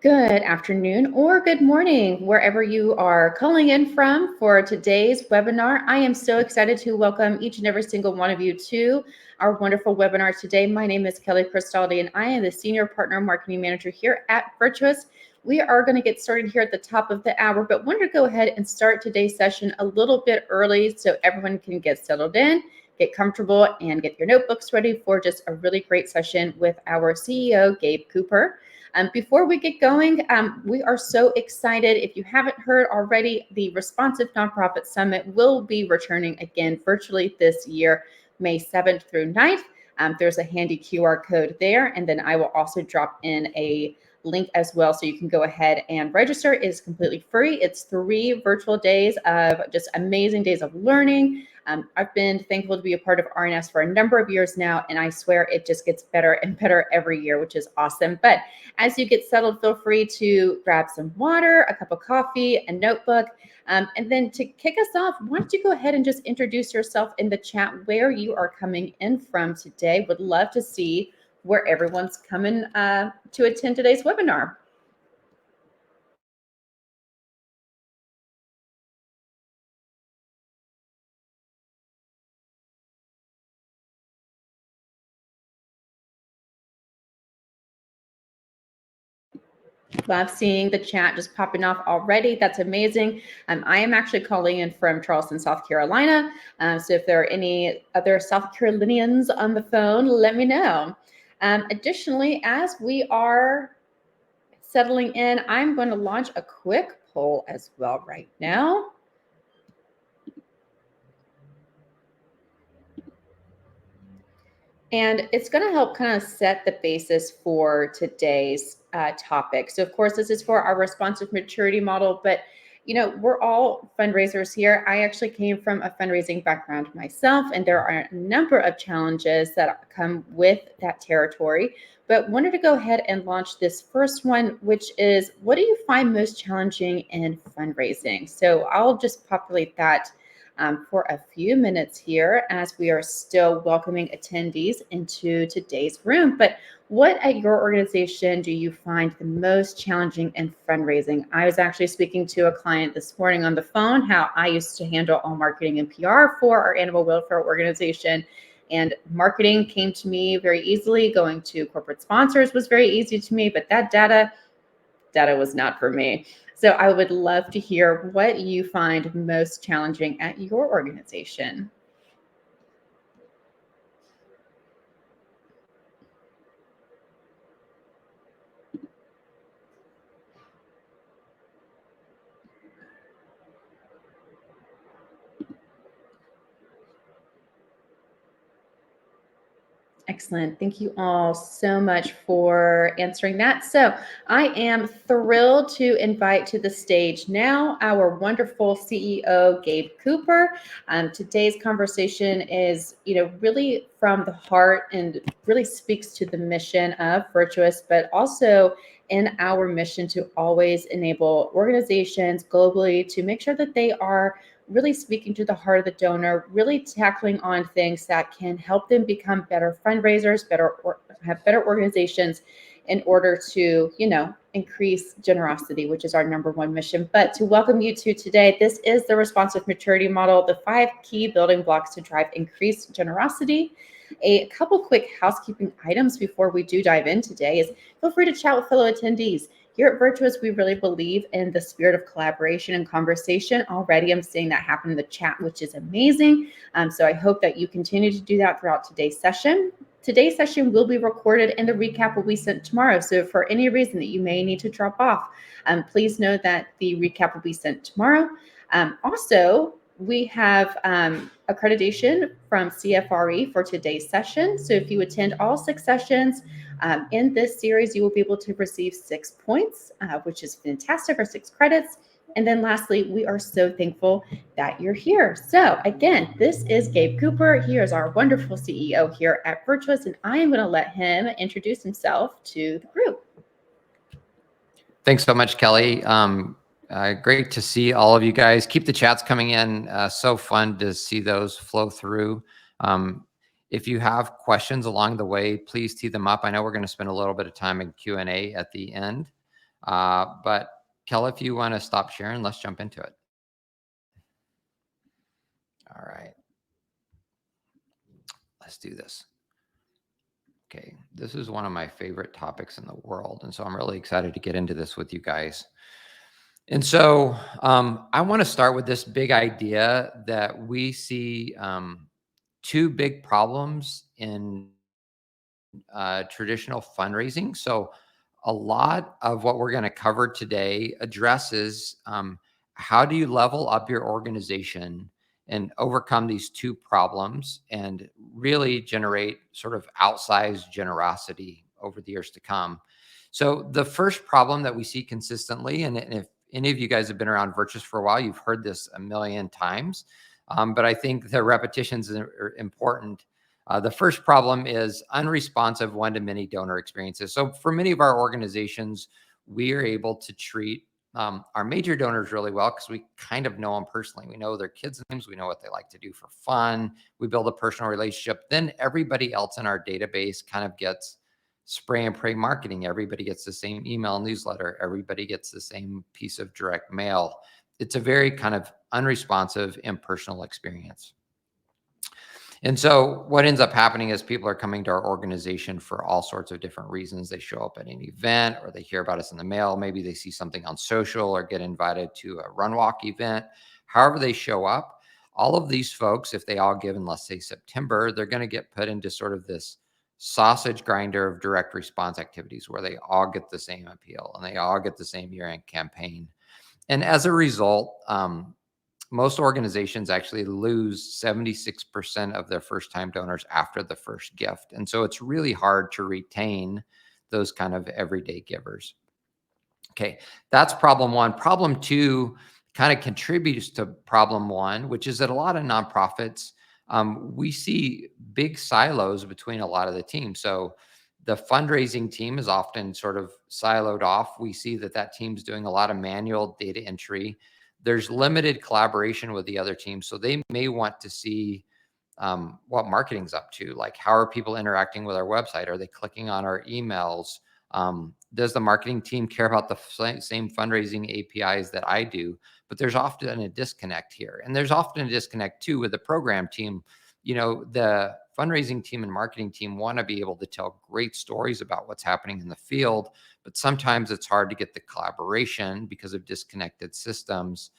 Good afternoon or good morning, wherever you are calling in from for today's webinar. I am so excited to welcome each and every single one of you to our wonderful webinar today. My name is Kelly Cristaldi, and I am the Senior Partner Marketing Manager here at Virtuous. We are going to get started here at the top of the hour, but wanted to go ahead and start today's session a little bit early so everyone can get settled in, get comfortable, and get your notebooks ready for just a really great session with our CEO, Gabe Cooper. Before we get going, we are so excited. If you haven't heard already, the Responsive Nonprofit Summit will be returning again virtually this year, May 7th through 9th. There's a handy QR code there, and then I will also drop in a link as well so you can go ahead and register. It is completely free. It's 3 virtual days of just amazing days of learning. I've been thankful to be a part of RNS for a number of years now, and I swear it just gets better and better every year, which is awesome. But as you get settled, feel free to grab some water, a cup of coffee, a notebook. And then to kick us off, why don't you go ahead and just introduce yourself in the chat where you are coming in from today. Would love to see where everyone's coming to attend today's webinar. Love seeing the chat just popping off already. That's amazing. I am actually calling in from Charleston, South Carolina. So if there are any other South Carolinians on the phone, let me know. Additionally, as we are settling in, I'm going to launch a quick poll as well right now. And it's going to help kind of set the basis for today's topic. So, of course, this is for our responsive maturity model, but we're all fundraisers here. I actually came from a fundraising background myself, and there are a number of challenges that come with that territory. But wanted to go ahead and launch this first one, which is, what do you find most challenging in fundraising? So I'll just populate that for a few minutes here as we are still welcoming attendees into today's room. But what at your organization do you find the most challenging in fundraising? I was actually speaking to a client this morning on the phone, how I used to handle all marketing and PR for our animal welfare organization. And marketing came to me very easily. Going to corporate sponsors was very easy to me, but that data was not for me. So I would love to hear what you find most challenging at your organization. Excellent. Thank you all so much for answering that. So I am thrilled to invite to the stage now our wonderful CEO, Gabe Cooper. Today's conversation is, really from the heart and really speaks to the mission of Virtuous, but also in our mission to always enable organizations globally to make sure that they are really speaking to the heart of the donor, really tackling on things that can help them become better fundraisers, have better organizations in order to, increase generosity, which is our number one mission. But to welcome you to today, this is the responsive maturity model, the 5 key building blocks to drive increased generosity. A couple quick housekeeping items before we do dive in today is feel free to chat with fellow attendees. Here at Virtuous, we really believe in the spirit of collaboration and conversation. Already, I'm seeing that happen in the chat, which is amazing. So I hope that you continue to do that throughout today's session. Today's session will be recorded and the recap will be sent tomorrow. So for any reason that you may need to drop off, please know that the recap will be sent tomorrow. Also, we have accreditation from CFRE for today's session. So if you attend all 6 sessions, in this series, you will be able to receive 6 points, which is fantastic, or 6 credits. And then lastly, we are so thankful that you're here. So again, this is Gabe Cooper. He is our wonderful CEO here at Virtuous, and I am going to let him introduce himself to the group. Thanks so much, Kelly. Great to see all of you guys. Keep the chats coming in. So fun to see those flow through. If you have questions along the way, please tee them up. I know we're going to spend a little bit of time in Q&A at the end. But Kelly, if you want to stop sharing, let's jump into it. All right. Let's do this. Okay, this is one of my favorite topics in the world. And so I'm really excited to get into this with you guys. And so I want to start with this big idea that we see two big problems in traditional fundraising. So a lot of what we're going to cover today addresses how do you level up your organization and overcome these two problems and really generate sort of outsized generosity over the years to come. So the first problem that we see consistently, and if any of you guys have been around Virtuous for a while, you've heard this a million times, but I think the repetitions are important. The first problem is unresponsive one-to-many donor experiences. So for many of our organizations, we are able to treat our major donors really well because we kind of know them personally. We know their kids' names. We know what they like to do for fun. We build a personal relationship. Then everybody else in our database kind of gets spray and pray marketing. Everybody gets the same email newsletter. Everybody gets the same piece of direct mail. It's a very kind of unresponsive, impersonal experience. And so what ends up happening is people are coming to our organization for all sorts of different reasons. They show up at an event or they hear about us in the mail. Maybe they see something on social or get invited to a run walk event. However they show up, all of these folks, if they all give in, let's say September, they're going to get put into sort of this sausage grinder of direct response activities where they all get the same appeal and they all get the same year-end campaign. And as a result, most organizations actually lose 76% of their first-time donors after the first gift. And so it's really hard to retain those kind of everyday givers. Okay, that's problem one. Problem two kind of contributes to problem one, which is that a lot of nonprofits, we see big silos between a lot of the teams. So the fundraising team is often sort of siloed off. We see that that team's doing a lot of manual data entry. There's limited collaboration with the other teams. So they may want to see what marketing's up to, like how are people interacting with our website? Are they clicking on our emails? Does the marketing team care about the same fundraising APIs that I do? But there's often a disconnect here. And there's often a disconnect too with the program team. You know, the fundraising team and marketing team want to be able to tell great stories about what's happening in the field, but sometimes it's hard to get the collaboration because of disconnected systems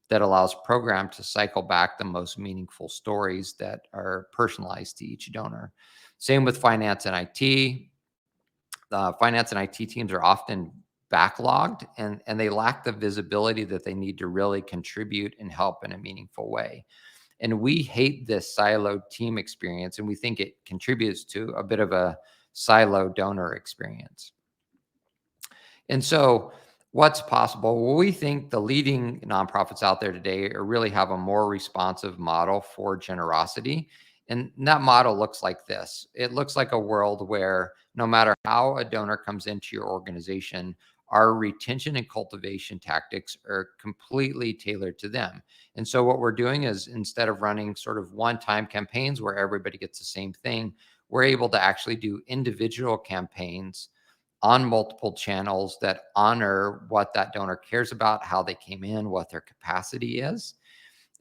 that allows program to cycle back the most meaningful stories that are personalized to each donor. Same with finance and IT. Finance and IT teams are often backlogged and they lack the visibility that they need to really contribute and help in a meaningful way. And we hate this siloed team experience, and we think it contributes to a bit of a siloed donor experience. And so what's possible? Well, we think the leading nonprofits out there today really have a more responsive model for generosity. And that model looks like this. It looks like a world where no matter how a donor comes into your organization, our retention and cultivation tactics are completely tailored to them. And so what we're doing is instead of running sort of one-time campaigns where everybody gets the same thing, we're able to actually do individual campaigns on multiple channels that honor what that donor cares about, how they came in, what their capacity is.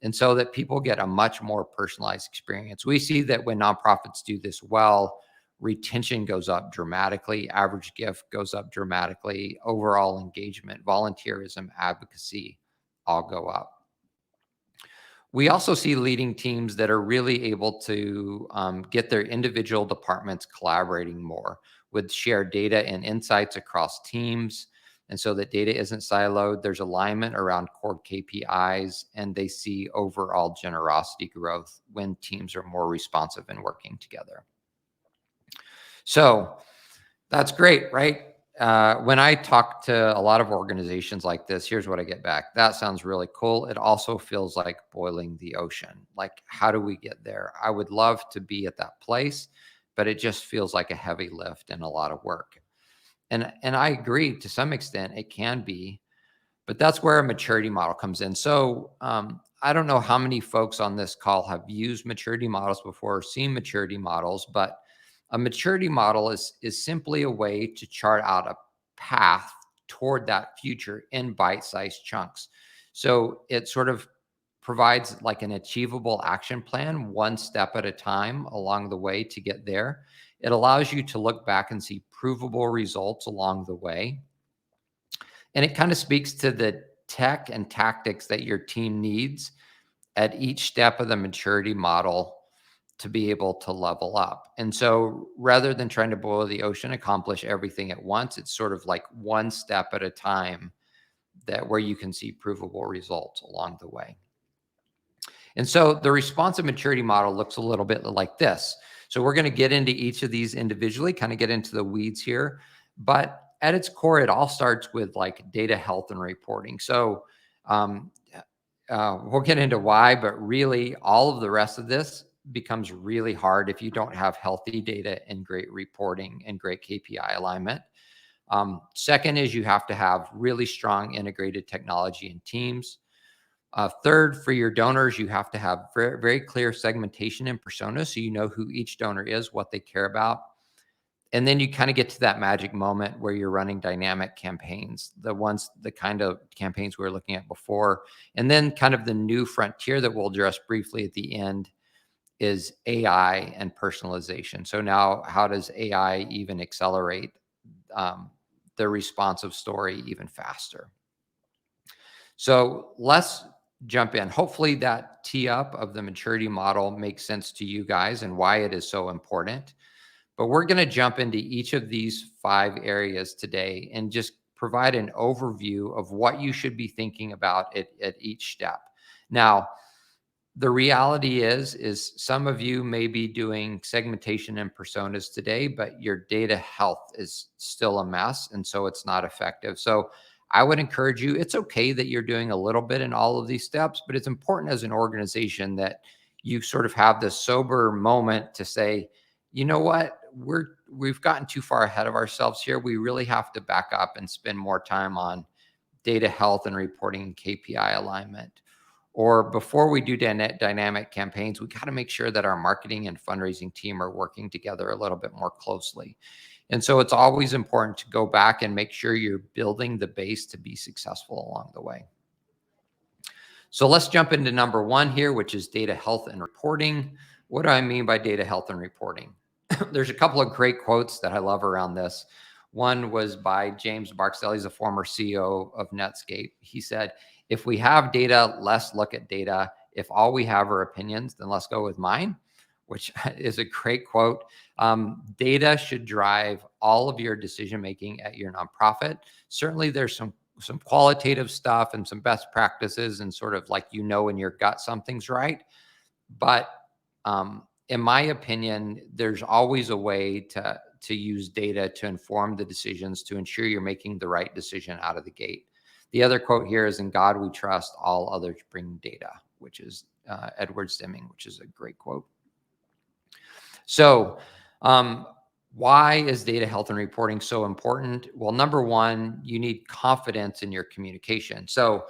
And so that people get a much more personalized experience. We see that when nonprofits do this well, retention goes up dramatically, average gift goes up dramatically, overall engagement, volunteerism, advocacy all go up. We also see leading teams that are really able to get their individual departments collaborating more with shared data and insights across teams. And so that data isn't siloed, there's alignment around core KPIs, and they see overall generosity growth when teams are more responsive and working together. So that's great, right? When I talk to a lot of organizations like this, here's what I get back. That sounds really cool. It also feels like boiling the ocean. Like, how do we get there? I would love to be at that place, but it just feels like a heavy lift and a lot of work. And I agree to some extent it can be, but that's where a maturity model comes in. So I don't know how many folks on this call have used maturity models before or seen maturity models, but a maturity model is simply a way to chart out a path toward that future in bite-sized chunks. So it sort of provides like an achievable action plan, one step at a time along the way to get there. It allows you to look back and see provable results along the way. And it kind of speaks to the tech and tactics that your team needs at each step of the maturity model to be able to level up. And so rather than trying to boil the ocean, accomplish everything at once, it's sort of like one step at a time that where you can see provable results along the way. And so the responsive maturity model looks a little bit like this. So we're going to get into each of these individually, kind of get into the weeds here. But at its core, it all starts with like data health and reporting. So we'll get into why, but really all of the rest of this becomes really hard if you don't have healthy data and great reporting and great KPI alignment. Second is you have to have really strong integrated technology and teams. Third, for your donors, you have to have very, very clear segmentation and persona so you know who each donor is, what they care about. And then you kind of get to that magic moment where you're running dynamic campaigns, the kind of campaigns we were looking at before. And then kind of the new frontier that we'll address briefly at the end is AI and personalization. So now how does AI even accelerate the responsive story even faster? So let's jump in. Hopefully that tee up of the maturity model makes sense to you guys and why it is so important. But we're going to jump into each of these 5 areas today and just provide an overview of what you should be thinking about at each step. Now, the reality is some of you may be doing segmentation and personas today, but your data health is still a mess, and so it's not effective. So I would encourage you, it's okay that you're doing a little bit in all of these steps, but it's important as an organization that you sort of have this sober moment to say, you know what, we've gotten too far ahead of ourselves here. We really have to back up and spend more time on data health and reporting and KPI alignment. Or before we do dynamic campaigns, we got to make sure that our marketing and fundraising team are working together a little bit more closely. And so it's always important to go back and make sure you're building the base to be successful along the way. So let's jump into number 1 here, which is data health and reporting. What do I mean by data health and reporting? There's a couple of great quotes that I love around this. One was by James Barksdale. He's a former CEO of Netscape. He said, if we have data, let's look at data. If all we have are opinions, then let's go with mine, which is a great quote. Data should drive all of your decision-making at your nonprofit. Certainly there's some qualitative stuff and some best practices and sort of like, you know, in your gut, something's right. But in my opinion, there's always a way to use data to inform the decisions to ensure you're making the right decision out of the gate. The other quote here is, in God we trust, all others bring data, which is Edward Deming, which is a great quote. So why is data health and reporting so important? Well, number 1, you need confidence in your communication. So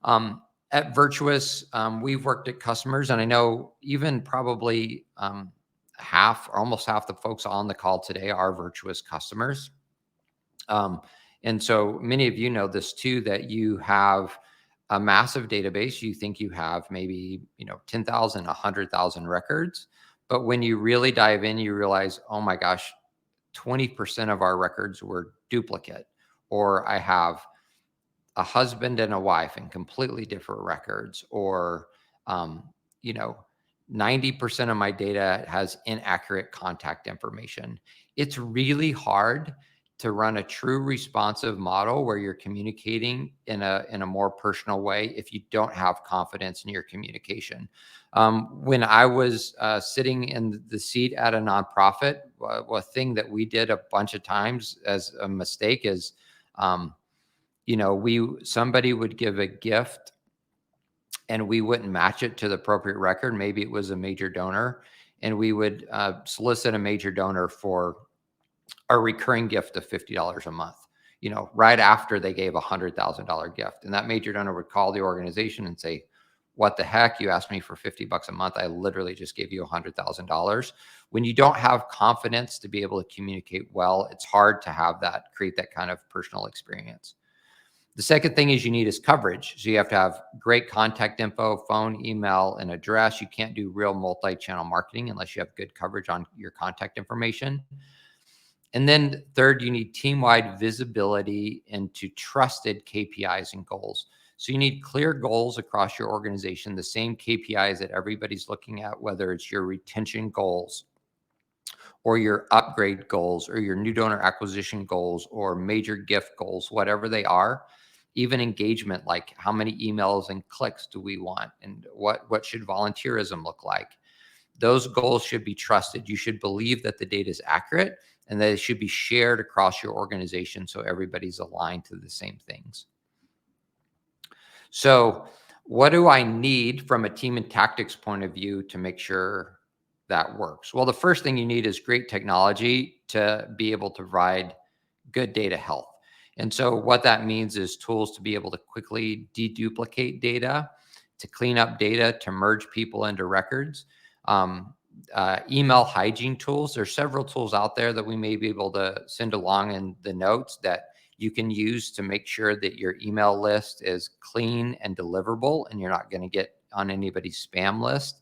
at Virtuous, we've worked at customers, and I know even probably almost half the folks on the call today are Virtuous customers. And so many of you know this too, that you have a massive database. You think you have maybe 10,000, 100,000 records. But when you really dive in, you realize, oh my gosh, 20% of our records were duplicate, or I have a husband and a wife and completely different records, or 90% of my data has inaccurate contact information. It's really hard to run a true responsive model where you're communicating in a more personal way if you don't have confidence in your communication. When I was sitting in the seat at a nonprofit, a thing that we did a bunch of times as a mistake is, somebody would give a gift and we wouldn't match it to the appropriate record. Maybe it was a major donor, and we would solicit a major donor for a recurring gift of $50 a month, right after they gave a $100,000 gift. And that major donor would call the organization and say, what the heck? You asked me for $50 a month. I literally just gave you $100,000. When you don't have confidence to be able to communicate well, it's hard to create that kind of personal experience. The second thing is you need is coverage. So you have to have great contact info, phone, email, and address. You can't do real multi-channel marketing unless you have good coverage on your contact information. And then third, you need team-wide visibility into trusted KPIs and goals. So you need clear goals across your organization, the same KPIs that everybody's looking at, whether it's your retention goals or your upgrade goals or your new donor acquisition goals or major gift goals, whatever they are. Even engagement, like how many emails and clicks do we want, and what should volunteerism look like? Those goals should be trusted. You should believe that the data is accurate and that it should be shared across your organization so everybody's aligned to the same things. So what do I need from a team and tactics point of view to make sure that works? Well, the first thing you need is great technology to be able to provide good data health. And so what that means is tools to be able to quickly deduplicate data, to clean up data, to merge people into records. Email hygiene tools. There's several tools out there that we may be able to send along in the notes that you can use to make sure that your email list is clean and deliverable and you're not going to get on anybody's spam list.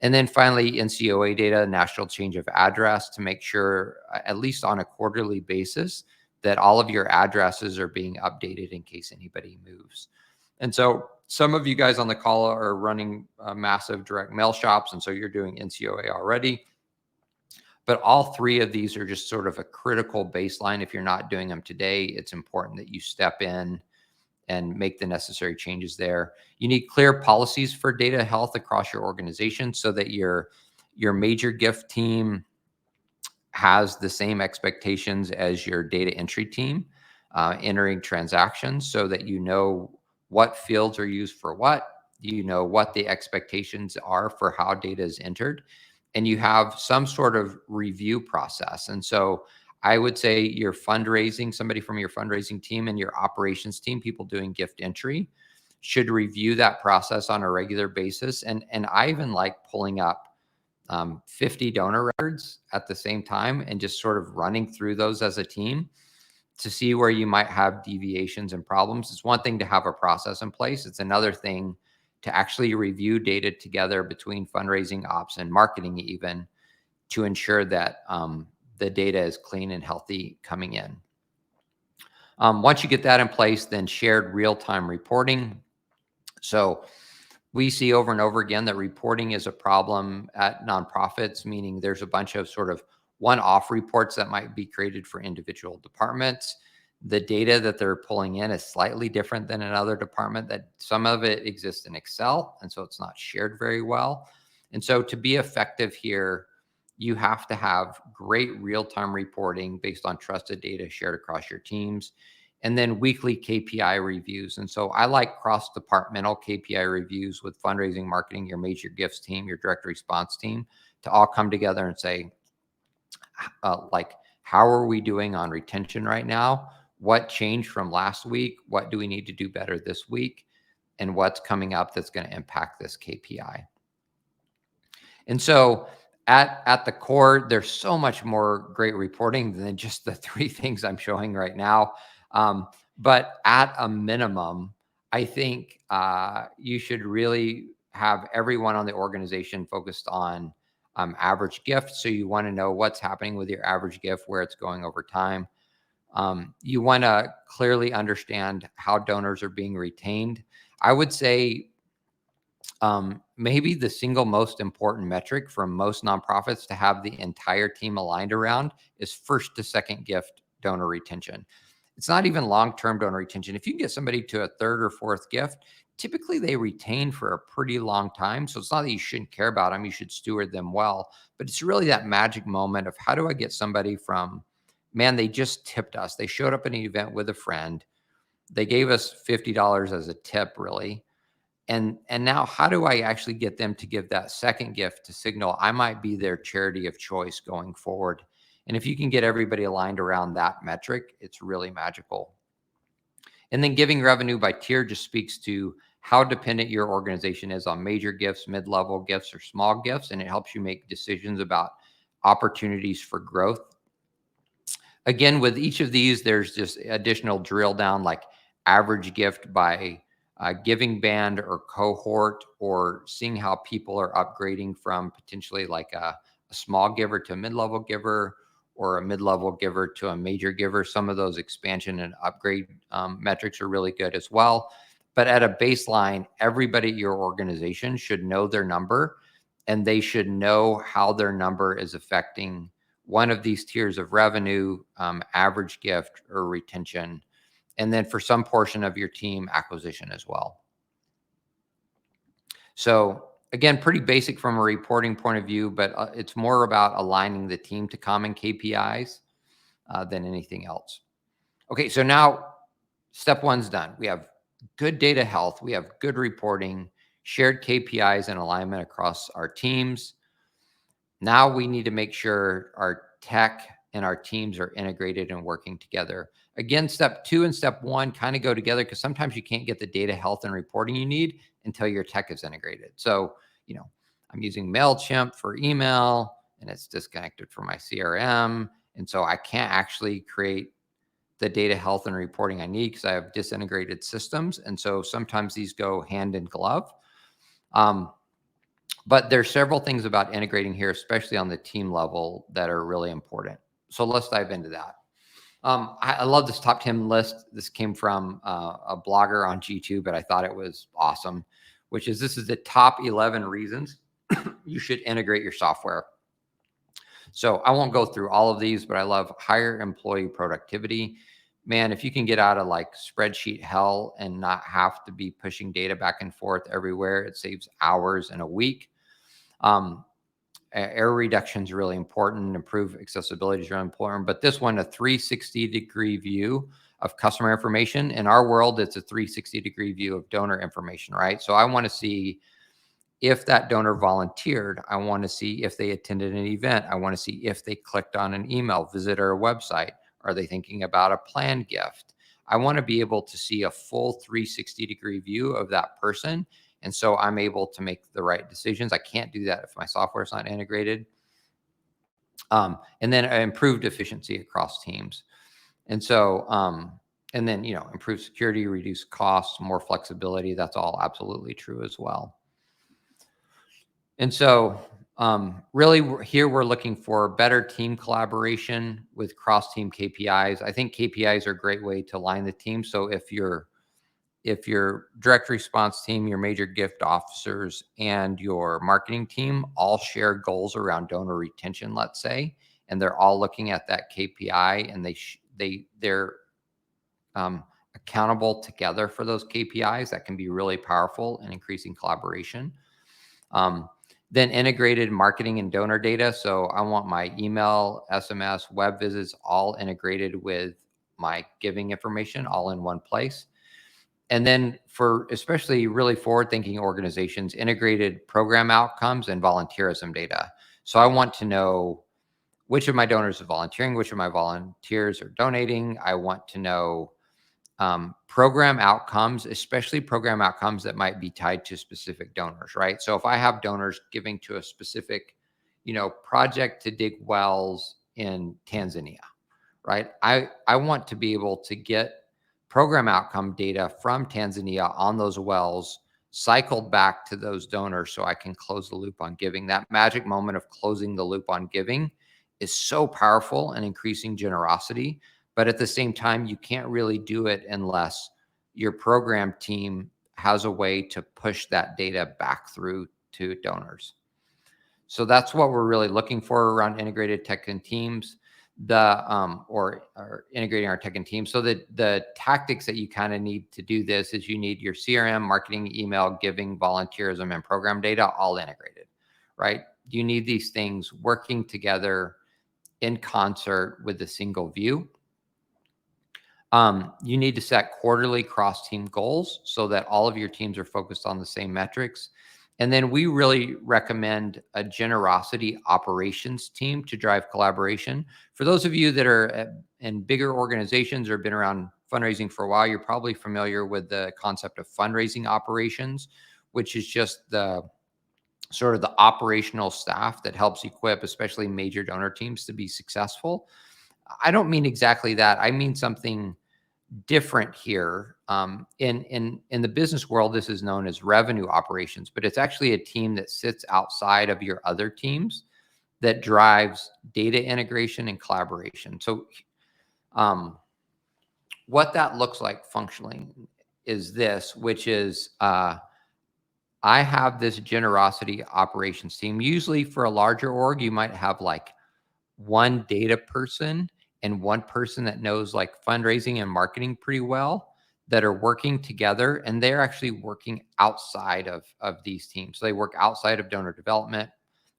And then finally, NCOA data, national change of address, to make sure, at least on a quarterly basis, that all of your addresses are being updated in case anybody moves. And so some of you guys on the call are running massive direct mail shops, and so you're doing NCOA already. But all three of these are just sort of a critical baseline. If you're not doing them today, it's important that you step in and make the necessary changes there. You need clear policies for data health across your organization so that your major gift team has the same expectations as your data entry team entering transactions, so that you know what fields are used for what, you know what the expectations are for how data is entered, and you have some sort of review process. And so I would say your fundraising, somebody from your fundraising team and your operations team, people doing gift entry, should review that process on a regular basis. And I even like pulling up 50 donor records at the same time and just sort of running through those as a team to see where you might have deviations and problems. It's one thing to have a process in place. It's another thing to actually review data together between fundraising, ops, and marketing even, to ensure that the data is clean and healthy coming in. Once you get that in place, then shared real-time reporting. So we see over and over again that reporting is a problem at nonprofits, meaning there's a bunch of sort of one-off reports that might be created for individual departments. The data that they're pulling in is slightly different than another department, that some of it exists in Excel, and so it's not shared very well. And so to be effective here, you have to have great real-time reporting based on trusted data shared across your teams, and then weekly KPI reviews. And so I like cross-departmental KPI reviews with fundraising, marketing, your major gifts team, your direct response team, to all come together and say, like, how are we doing on retention right now? What changed from last week? What do we need to do better this week? And what's coming up that's going to impact this KPI? And so at the core, there's so much more great reporting than just the three things I'm showing right now. But at a minimum, I think you should really have everyone on the organization focused on average gift. So you want to know what's happening with your average gift, where it's going over time. You want to clearly understand how donors are being retained. I would say maybe the single most important metric for most nonprofits to have the entire team aligned around is first to second gift donor retention. It's not even long-term donor retention. If you can get somebody to a third or fourth gift, typically they retain for a pretty long time. So it's not that you shouldn't care about them, you should steward them well, but it's really that magic moment of, how do I get somebody from, man, they just tipped us, they showed up at an event with a friend, they gave us $50 as a tip, really. And now, how do I actually get them to give that second gift to signal I might be their charity of choice going forward? And if you can get everybody aligned around that metric, it's really magical. And then giving revenue by tier just speaks to how dependent your organization is on major gifts, mid-level gifts, or small gifts, and it helps you make decisions about opportunities for growth. Again, with each of these, there's just additional drill down, like average gift by giving band or cohort, or seeing how people are upgrading from potentially like a small giver to a mid-level giver, or a mid-level giver to a major giver. Some of those expansion and upgrade metrics are really good as well. But at a baseline, everybody at your organization should know their number, and they should know how their number is affecting one of these tiers of revenue, average gift or retention, and then for some portion of your team, acquisition as well. So again, pretty basic from a reporting point of view, but it's more about aligning the team to common KPIs than anything else. Okay, so now step one's done. We have good data health. We have good reporting, shared KPIs and alignment across our teams. Now we need to make sure our tech and our teams are integrated and working together. Again, step 2 and step 1 kind of go together, because sometimes you can't get the data health and reporting you need until your tech is integrated. So, I'm using MailChimp for email and it's disconnected from my CRM. And so I can't actually create the data health and reporting I need because I have disintegrated systems. And so sometimes these go hand in glove. But there's several things about integrating here, especially on the team level, that are really important. So let's dive into that. I love this top 10 list. This came from a blogger on G2, but I thought it was awesome, which is this is the top 11 reasons you should integrate your software. So I won't go through all of these, but I love higher employee productivity. Man, if you can get out of like spreadsheet hell and not have to be pushing data back and forth everywhere, it saves hours in a week. Error reduction is really important. Improve accessibility is really important. But this one, a 360-degree view of customer information. In our world, it's a 360-degree view of donor information, right? So I want to see if that donor volunteered. I want to see if they attended an event. I want to see if they clicked on an email, visited our website. Are they thinking about a planned gift? I want to be able to see a full 360-degree view of that person. And so I'm able to make the right decisions. I can't do that if my software is not integrated. And then improved efficiency across teams. And so, and then, improve security, reduce costs, more flexibility. That's all absolutely true as well. And so really here we're looking for better team collaboration with cross-team KPIs. I think KPIs are a great way to align the team. So if your direct response team, your major gift officers, and your marketing team all share goals around donor retention, let's say, and they're all looking at that KPI, and they're accountable together for those KPIs, that can be really powerful in increasing collaboration. Then integrated marketing and donor data. So I want my email, SMS, web visits all integrated with my giving information all in one place. And then for especially really forward-thinking organizations, integrated program outcomes and volunteerism data. So I want to know which of my donors are volunteering, which of my volunteers are donating. I want to know program outcomes, especially program outcomes that might be tied to specific donors, right? So if I have donors giving to a specific, project to dig wells in Tanzania, right? I want to be able to get program outcome data from Tanzania on those wells cycled back to those donors so I can close the loop on giving. That magic moment of closing the loop on giving is so powerful and increasing generosity. But at the same time, you can't really do it unless your program team has a way to push that data back through to donors. So that's what we're really looking for around integrated tech and teams, or integrating our tech and teams. So the tactics that you kind of need to do this is you need your CRM, marketing, email, giving, volunteerism, and program data all integrated, right? You need these things working together in concert with a single view. You need to set quarterly cross-team goals so that all of your teams are focused on the same metrics. And then we really recommend a generosity operations team to drive collaboration. For those of you that are in bigger organizations or been around fundraising for a while, you're probably familiar with the concept of fundraising operations, which is just the sort of the operational staff that helps equip, especially major donor teams, to be successful. I don't mean exactly that. I mean something different here. In the business world, this is known as revenue operations, but it's actually a team that sits outside of your other teams that drives data integration and collaboration. So what that looks like functionally is this, which is I have this generosity operations team. Usually for a larger org, you might have like one data person and one person that knows like fundraising and marketing pretty well that are working together, and they're actually working outside of these teams. So they work outside of donor development,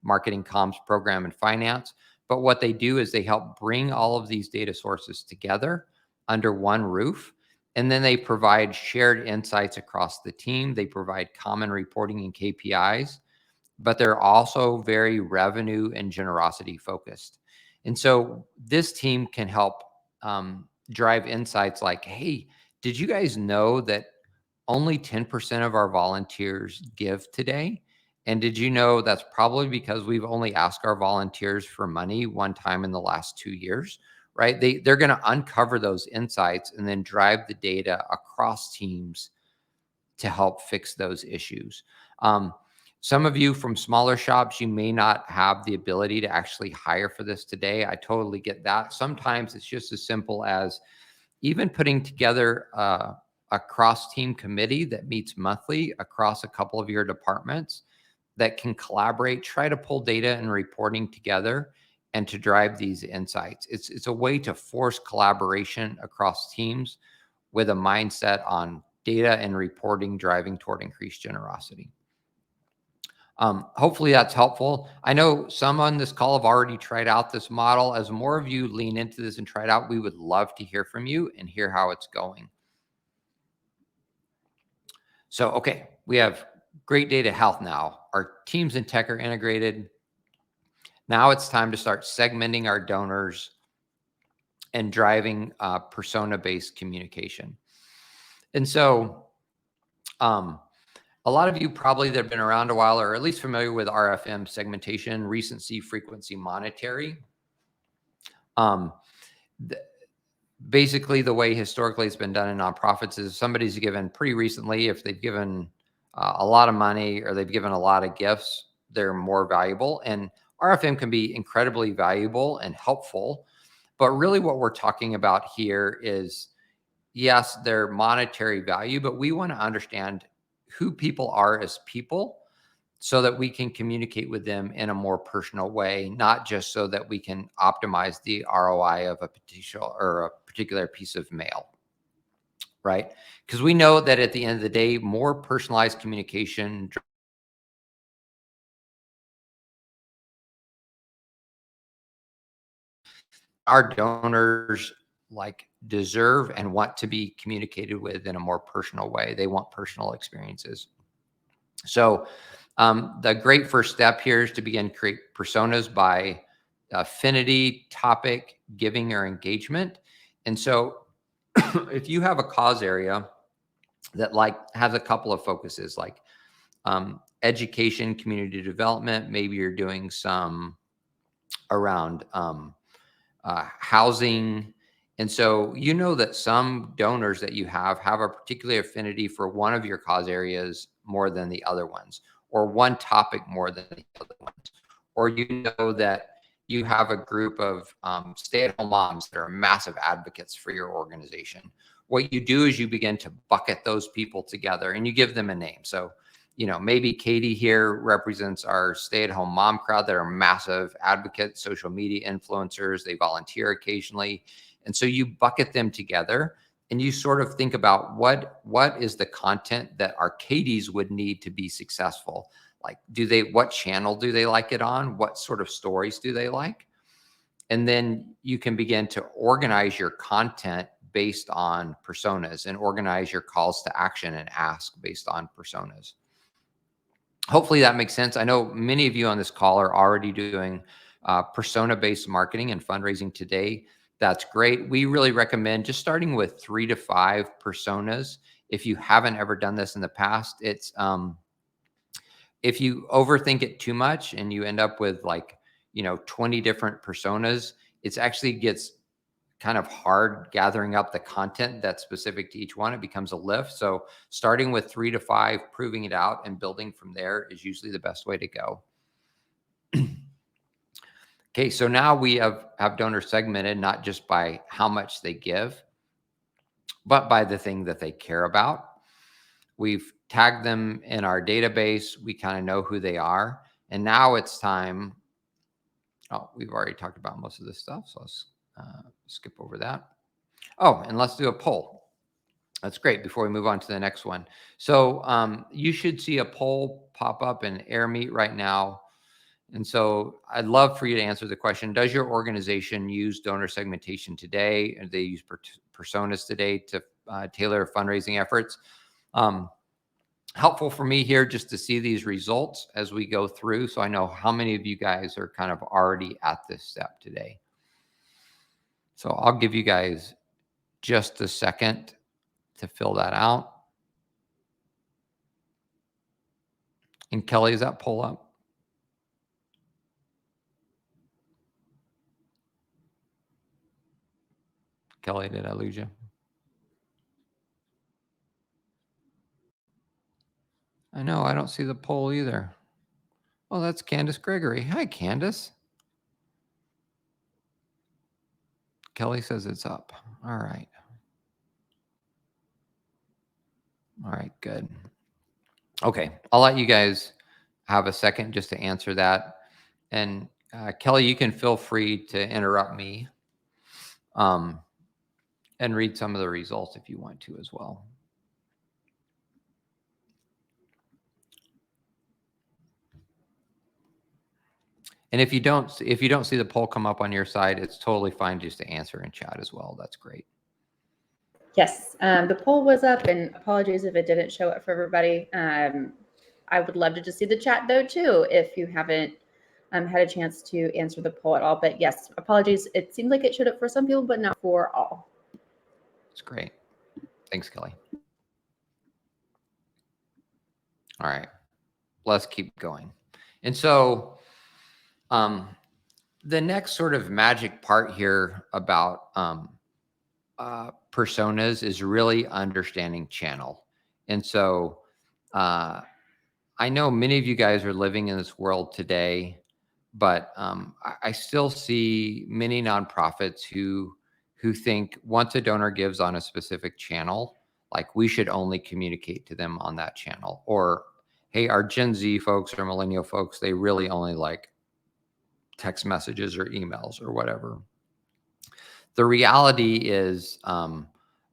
marketing, comms, program, and finance. But what they do is they help bring all of these data sources together under one roof. And then they provide shared insights across the team. They provide common reporting and KPIs, but they're also very revenue and generosity focused. And so this team can help drive insights like, hey, did you guys know that only 10% of our volunteers give today? And did you know that's probably because we've only asked our volunteers for money one time in the last 2 years, right? They're going to uncover those insights and then drive the data across teams to help fix those issues. Some of you from smaller shops, you may not have the ability to actually hire for this today. I totally get that. Sometimes it's just as simple as even putting together a cross-team committee that meets monthly across a couple of your departments that can collaborate, try to pull data and reporting together and to drive these insights. It's a way to force collaboration across teams with a mindset on data and reporting driving toward increased generosity. Hopefully that's helpful. I know some on this call have already tried out this model. As more of you lean into this and try it out, we would love to hear from you and hear how it's going. So, okay, we have great data health now. Our teams and tech are integrated. Now it's time to start segmenting our donors and driving persona-based communication. And so, a lot of you probably that have been around a while are at least familiar with RFM segmentation, recency, frequency, monetary. Basically, the way historically it's been done in nonprofits is somebody's given pretty recently, if they've given a lot of money or they've given a lot of gifts, they're more valuable. And RFM can be incredibly valuable and helpful. But really what we're talking about here is, yes, their monetary value, but we want to understand who people are as people so that we can communicate with them in a more personal way, not just so that we can optimize the ROI of a particular piece of mail, right? Because we know that at the end of the day, more personalized communication our donors like deserve and want to be communicated with in a more personal way. They want personal experiences. So the great first step here is to begin create personas by affinity, topic, giving, or engagement. And so if you have a cause area that like has a couple of focuses like education, community development, maybe you're doing some around housing. And so you know that some donors that you have a particular affinity for one of your cause areas more than the other ones, or one topic more than the other ones. Or you know that you have a group of stay-at-home moms that are massive advocates for your organization. What you do is you begin to bucket those people together and you give them a name. So, you know, maybe Katie here represents our stay-at-home mom crowd that are massive advocates, social media influencers. They volunteer occasionally. And so you bucket them together and you sort of think about what is the content that our Katies would need to be successful. Like, what channel do they like it on? What sort of stories do they like? And then you can begin to organize your content based on personas and organize your calls to action and ask based on personas. Hopefully that makes sense. I know many of you on this call are already doing persona-based marketing and fundraising today. That's great. We really recommend just starting with 3 to 5 personas. If you haven't ever done this in the past, it's if you overthink it too much and you end up with like, 20 different personas, it actually gets kind of hard gathering up the content that's specific to each one. It becomes a lift. So starting with 3 to 5, proving it out and building from there is usually the best way to go. Okay, so now we have donors segmented not just by how much they give, but by the thing that they care about. We've tagged them in our database. We kind of know who they are. And now it's time. Oh, we've already talked about most of this stuff, so let's skip over that. Oh, and let's do a poll. That's great before we move on to the next one. So you should see a poll pop up in AirMeet right now. And so I'd love for you to answer the question, does your organization use donor segmentation today? And they use personas today to tailor fundraising efforts? Helpful for me here just to see these results as we go through, so I know how many of you guys are kind of already at this step today. So I'll give you guys just a second to fill that out. And Kelly, is that poll up? Kelly, did I lose you? I know, I don't see the poll either. Oh, that's Candace Gregory. Hi, Candace. Kelly says it's up. All right. All right, good. Okay, I'll let you guys have a second just to answer that. And Kelly, you can feel free to interrupt me and read some of the results if you want to as well. And if you don't see the poll come up on your side, it's totally fine just to answer in chat as well. That's great. Yes, the poll was up, and apologies if it didn't show up for everybody. I would love to just see the chat though too, if you haven't had a chance to answer the poll at all. But yes, apologies. It seemed like it showed up for some people, but not for all. That's great. Thanks, Kelly. All right, let's keep going. And so the next sort of magic part here about personas is really understanding channel. And so I know many of you guys are living in this world today, but I still see many nonprofits who think once a donor gives on a specific channel, like we should only communicate to them on that channel. Or, hey, our Gen Z folks or millennial folks, they really only like text messages or emails or whatever. The reality is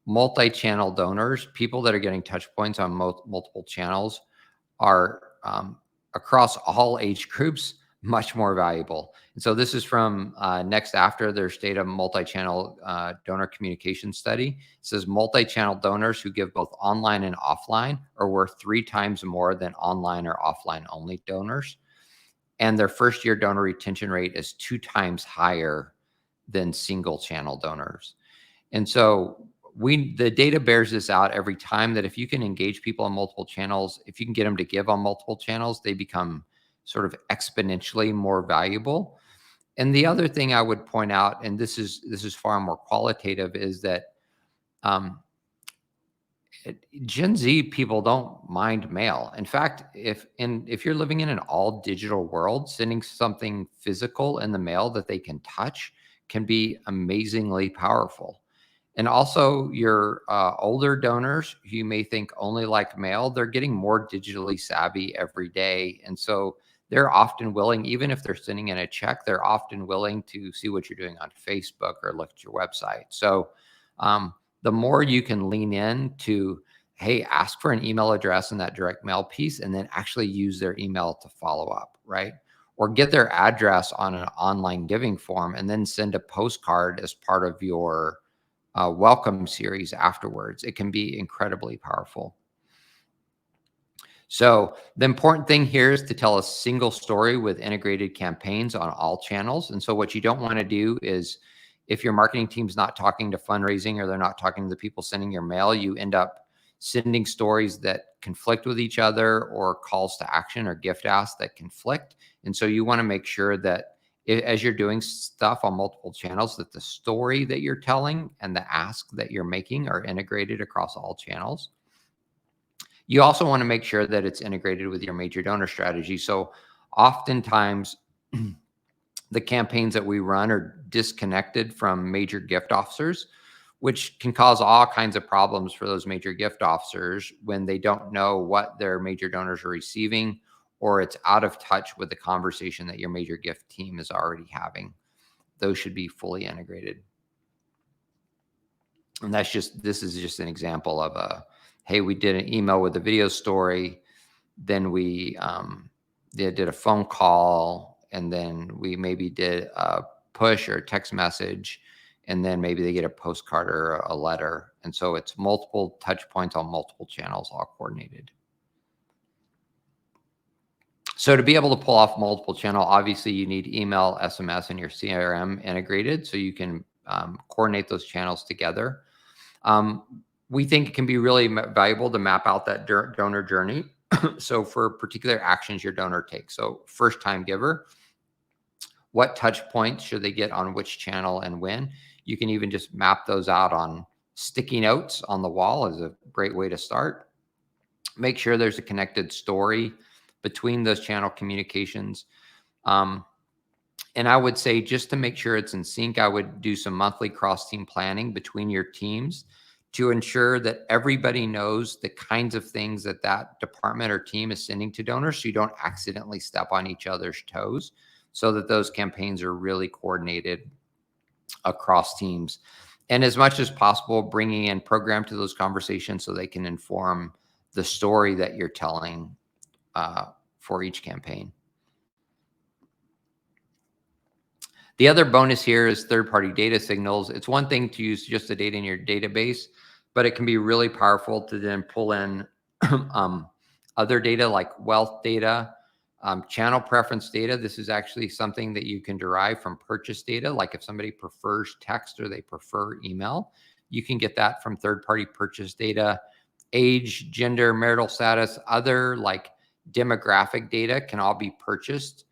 multi-channel donors, people that are getting touch points on multiple channels, are across all age groups much more valuable. And so this is from Next After their State of Multi-Channel Donor Communication Study. It says multi-channel donors who give both online and offline are worth 3 times more than online or offline only donors. And their first year donor retention rate is 2 times higher than single channel donors. And so the data bears this out every time, that if you can engage people on multiple channels, if you can get them to give on multiple channels, they become sort of exponentially more valuable. And the other thing I would point out, and this is far more qualitative, is that Gen Z people don't mind mail. In fact, if you're living in an all digital world, sending something physical in the mail that they can touch can be amazingly powerful. And also your older donors who you may think only like mail, they're getting more digitally savvy every day. And so they're often willing, even if they're sending in a check, they're often willing to see what you're doing on Facebook or look at your website. So the more you can lean in to, hey, ask for an email address in that direct mail piece and then actually use their email to follow up, right? Or get their address on an online giving form and then send a postcard as part of your welcome series afterwards. It can be incredibly powerful. So the important thing here is to tell a single story with integrated campaigns on all channels. And so what you don't want to do is, if your marketing team's not talking to fundraising or they're not talking to the people sending your mail, you end up sending stories that conflict with each other, or calls to action or gift asks that conflict. And so you want to make sure that as you're doing stuff on multiple channels, that the story that you're telling and the ask that you're making are integrated across all channels. You also want to make sure that it's integrated with your major donor strategy. So oftentimes the campaigns that we run are disconnected from major gift officers, which can cause all kinds of problems for those major gift officers when they don't know what their major donors are receiving, or it's out of touch with the conversation that your major gift team is already having. Those should be fully integrated. And this is just an example of hey, we did an email with a video story, then we did a phone call, and then we maybe did a push or a text message, and then maybe they get a postcard or a letter. And so it's multiple touch points on multiple channels, all coordinated. So to be able to pull off multiple channel, obviously you need email, SMS, and your CRM integrated so you can coordinate those channels together. We think it can be really valuable to map out that donor journey. So for particular actions your donor takes. So first time giver, what touch points should they get on which channel and when? You can even just map those out on sticky notes on the wall is a great way to start. Make sure there's a connected story between those channel communications. And I would say just to make sure it's in sync, I would do some monthly cross-team planning between your teams to ensure that everybody knows the kinds of things that that department or team is sending to donors, so you don't accidentally step on each other's toes, so that those campaigns are really coordinated across teams. And as much as possible, bringing in program to those conversations so they can inform the story that you're telling for each campaign. The other bonus here is third-party data signals. It's one thing to use just the data in your database, but it can be really powerful to then pull in other data like wealth data, channel preference data. This is actually something that you can derive from purchase data. Like if somebody prefers text or they prefer email, you can get that from third-party purchase data. Age, gender, marital status, other like demographic data can all be purchased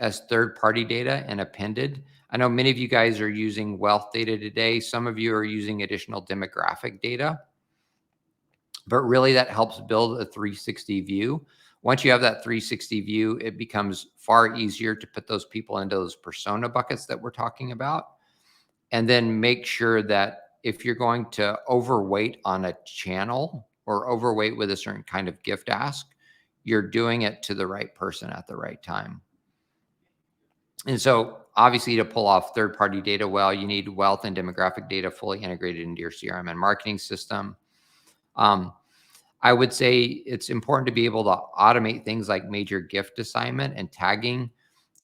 as third-party data and appended. I know many of you guys are using wealth data today. Some of you are using additional demographic data, but really that helps build a 360 view. Once you have that 360 view, it becomes far easier to put those people into those persona buckets that we're talking about. And then make sure that if you're going to overweight on a channel or overweight with a certain kind of gift ask, you're doing it to the right person at the right time. And so obviously to pull off third-party data well, you need wealth and demographic data fully integrated into your CRM and marketing system. I would say it's important to be able to automate things like major gift assignment and tagging.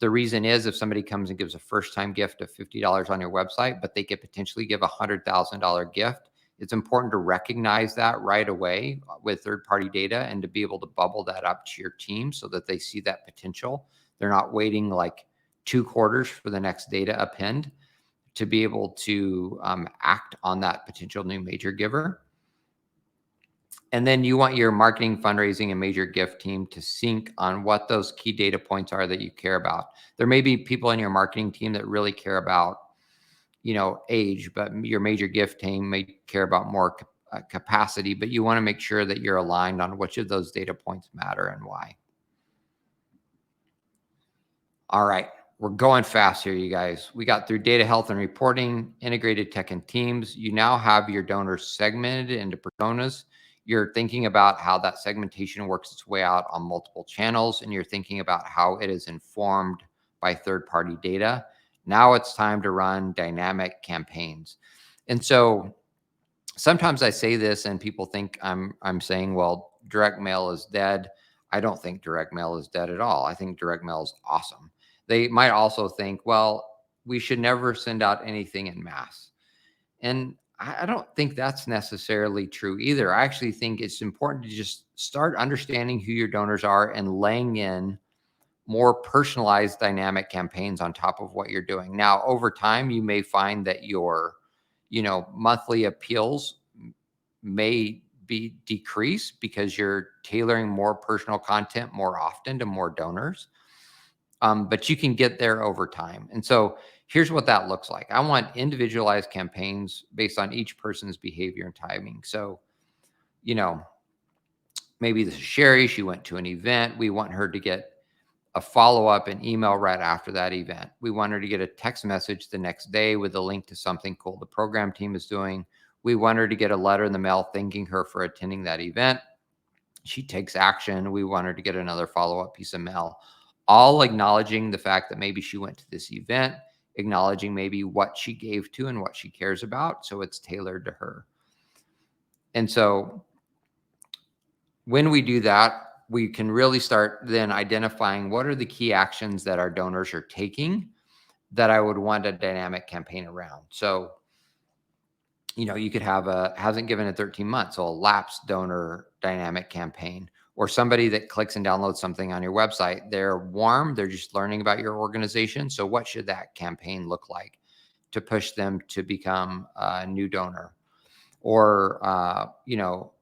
The reason is if somebody comes and gives a first-time gift of $50 on your website, but they could potentially give a $100,000 gift, it's important to recognize that right away with third-party data and to be able to bubble that up to your team so that they see that potential. They're not waiting like 2 quarters for the next data append to be able to act on that potential new major giver. And then you want your marketing, fundraising, and major gift team to sync on what those key data points are that you care about. There may be people in your marketing team that really care about, age, but your major gift team may care about more capacity, but you want to make sure that you're aligned on which of those data points matter and why. All right. We're going fast here, you guys. We got through data health and reporting, integrated tech and teams. You now have your donors segmented into personas. You're thinking about how that segmentation works its way out on multiple channels, and you're thinking about how it is informed by third-party data. Now it's time to run dynamic campaigns. And so sometimes I say this and people think I'm saying, well, direct mail is dead. I don't think direct mail is dead at all. I think direct mail is awesome. They might also think, well, we should never send out anything in mass. And I don't think that's necessarily true either. I actually think it's important to just start understanding who your donors are and laying in more personalized dynamic campaigns on top of what you're doing. Now, over time, you may find that your, monthly appeals may be decreased because you're tailoring more personal content more often to more donors. but you can get there over time. And so here's what that looks like. I want individualized campaigns based on each person's behavior and timing. So, you know, maybe this is Sherry. She went to an event. We want her to get a follow-up and email right after that event. We want her to get a text message the next day with a link to something cool the program team is doing. We want her to get a letter in the mail thanking her for attending that event. She takes action. We want her to get another follow-up piece of mail, all acknowledging the fact that maybe she went to this event, acknowledging maybe what she gave to and what she cares about. So it's tailored to her. And so when we do that, we can really start then identifying what are the key actions that our donors are taking that I would want a dynamic campaign around. So, you know, you could have a hasn't given in 13 months, so a lapsed donor dynamic campaign, or somebody that clicks and downloads something on your website. They're warm, they're just learning about your organization. So what should that campaign look like to push them to become a new donor? Or, you know,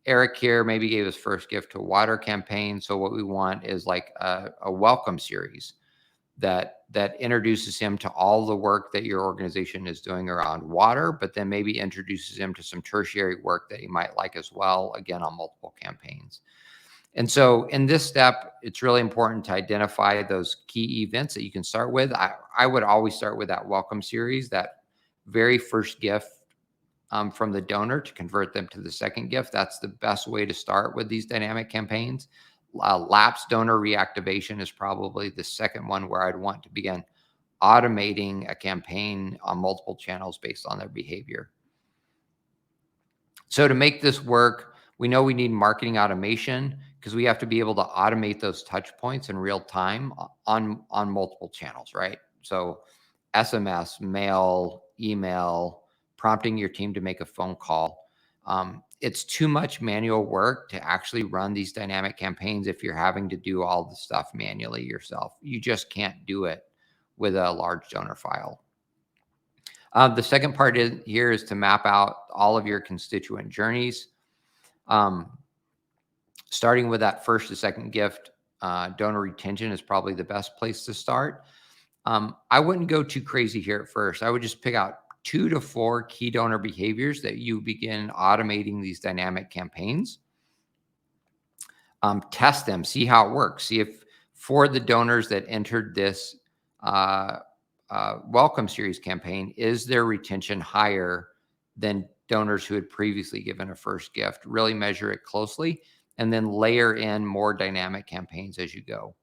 Eric here maybe gave his first gift to a water campaign. So what we want is like a welcome series that introduces him to all the work that your organization is doing around water, but then maybe introduces him to some tertiary work that he might like as well, again, on multiple campaigns. And so in this step, it's really important to identify those key events that you can start with. I would always start with that welcome series, that very first gift from the donor to convert them to the second gift. That's the best way to start with these dynamic campaigns. Lapsed donor reactivation is probably the second one where I'd want to begin automating a campaign on multiple channels based on their behavior. So to make this work, we know we need marketing automation because we have to be able to automate those touch points in real time on multiple channels, right? So SMS, mail, email, prompting your team to make a phone call. It's too much manual work to actually run these dynamic campaigns if you're having to do all the stuff manually yourself. You just can't do it with a large donor file. The second part here is to map out all of your constituent journeys. Starting with that first to second gift, donor retention is probably the best place to start. I wouldn't go too crazy here at first. I would just pick out 2 to 4 key donor behaviors that you begin automating these dynamic campaigns. Test them, see how it works. See if for the donors that entered this welcome series campaign, is their retention higher than donors who had previously given a first gift? Really measure it closely and then layer in more dynamic campaigns as you go.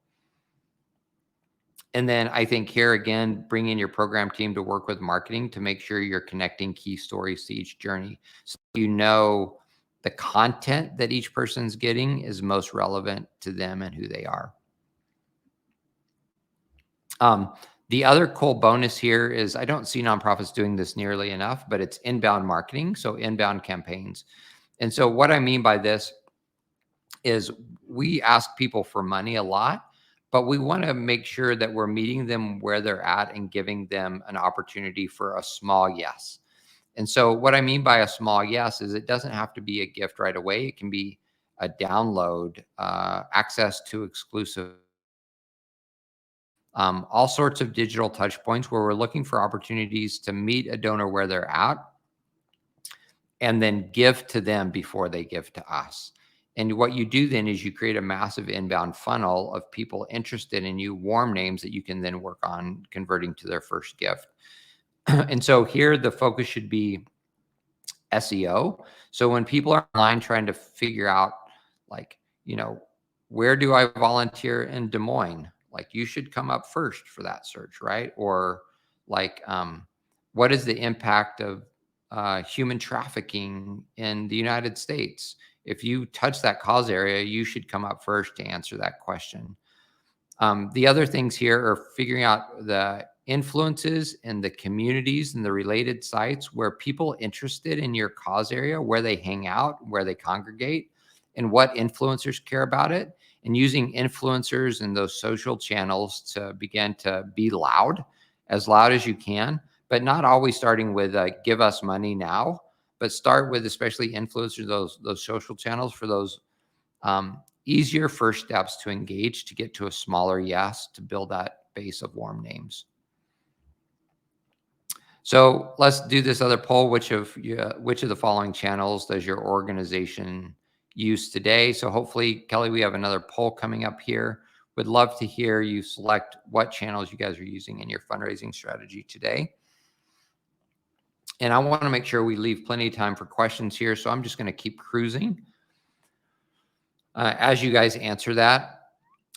And then I think here again, bring in your program team to work with marketing to make sure you're connecting key stories to each journey. So you know the content that each person's getting is most relevant to them and who they are. The other cool bonus here is I don't see nonprofits doing this nearly enough, but it's inbound marketing, so inbound campaigns. And so what I mean by this is we ask people for money a lot, but we want to make sure that we're meeting them where they're at and giving them an opportunity for a small yes. And so what I mean by a small yes is it doesn't have to be a gift right away. It can be a download, access to exclusive, all sorts of digital touch points where we're looking for opportunities to meet a donor where they're at and then give to them before they give to us. And what you do then is you create a massive inbound funnel of people interested in you, warm names that you can then work on converting to their first gift. And so here the focus should be SEO. So when people are online trying to figure out, like, you know, where do I volunteer in Des Moines? Like, you should come up first for that search, right? Or like, what is the impact of human trafficking in the United States? If you touch that cause area, you should come up first to answer that question. The other things here are figuring out the influences and the communities and the related sites where people interested in your cause area, where they hang out, where they congregate, and what influencers care about it, and using influencers and those social channels to begin to be loud as you can, but not always starting with give us money now, but start with especially influencers, those social channels for those easier first steps to engage to get to a smaller yes to build that base of warm names. So let's do this other poll. Which of the following channels does your organization use today? So hopefully, Kelly, we have another poll coming up here. Would love to hear you select what channels you guys are using in your fundraising strategy today. And I want to make sure we leave plenty of time for questions here. So I'm just going to keep cruising as you guys answer that